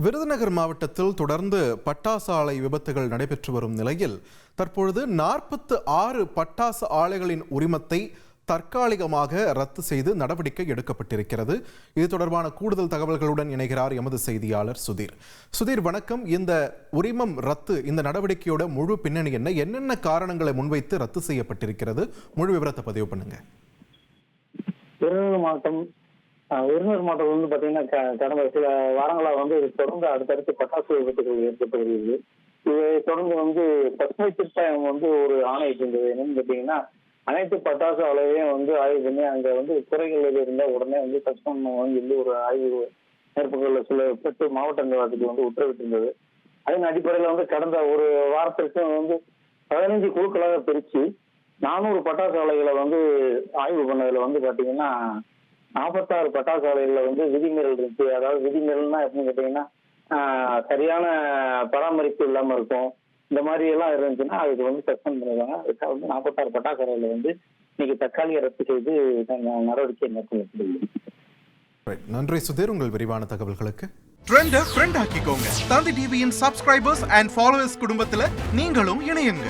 விருதுநகர் மாவட்டத்தில் தொடர்ந்து பட்டாசு ஆலை விபத்துகள் நடைபெற்று வரும் நிலையில் தற்பொழுது 46 பட்டாசு ஆலைகளின் உரிமத்தை தற்காலிகமாக ரத்து செய்து நடவடிக்கை எடுக்கப்பட்டிருக்கிறது. இது தொடர்பான கூடுதல் தகவல்களுடன் இணைகிறார் எமது செய்தியாளர் சுதீர். சுதீர், வணக்கம். இந்த உரிமம் ரத்து, இந்த நடவடிக்கையோட முழு பின்னணி என்ன? என்னென்ன காரணங்களை முன்வைத்து ரத்து செய்யப்பட்டிருக்கிறது? முழு விவரத்தை பதிவு பண்ணுங்க. விருதுநகர் மாவட்டம் வந்து பாத்தீங்கன்னா கடந்த சில வாரங்களாக வந்து தொடர்ந்து அடுத்தடுத்து பட்டாசு விபத்துகள் ஏற்பட்டு வருகிறது. இதை தொடர்ந்து வந்து பசுமை தீர்ப்பாயம் வந்து ஒரு ஆணையிட்டிருந்தது. என்னன்னு கேட்டீங்கன்னா, அனைத்து பட்டாசு ஆலையையும் வந்து ஆய்வு பண்ணி அங்க வந்து குறைகள் இருந்தா உடனே வந்து சஸ்பெண்ட் வந்து ஒரு ஆய்வு மேற்கொள்ள சொல்லப்பட்டு மாவட்ட நிர்வாகத்துக்கு வந்து உத்தரவிட்டிருந்தது. அதன் அடிப்படையில் வந்து கடந்த ஒரு வாரத்திற்கு வந்து 15 குழுக்களாக பிரிச்சு 400 பட்டாசு ஆலைகளை வந்து ஆய்வு பண்ணதுல வந்து பாத்தீங்கன்னா 46 பட்டாசு ஆலைகள்ல வந்து விதிமீறல் இருக்கு. அதாவது விதிமீறல்னா எப்படின்னு கேட்டீங்கன்னா, சரியான பராமரிப்பு இல்லாம இருக்கும். இந்த மாதிரி எல்லாம் இருந்துச்சுன்னா அதுக்கு வந்து சஸ்பெண்ட் பண்ணிடுவாங்க. அதுக்காக வந்து 46 பட்டாசு ஆலைகளை வந்து இன்னைக்கு தற்காலிக ரத்து செய்து நடவடிக்கை மேற்கொள்ளப்படுகிறது. நன்றி சுதீர், உங்கள் விரிவான தகவல்களுக்கு. ட்ரெண்ட ஃப்ரெண்ட் ஆக்கிக்கோங்க. தந்தி டிவியின் சப்ஸ்கிரைபர்ஸ் அண்ட் ஃபாலோவர்ஸ் குடும்பத்துல நீங்களும் இணையுங்க.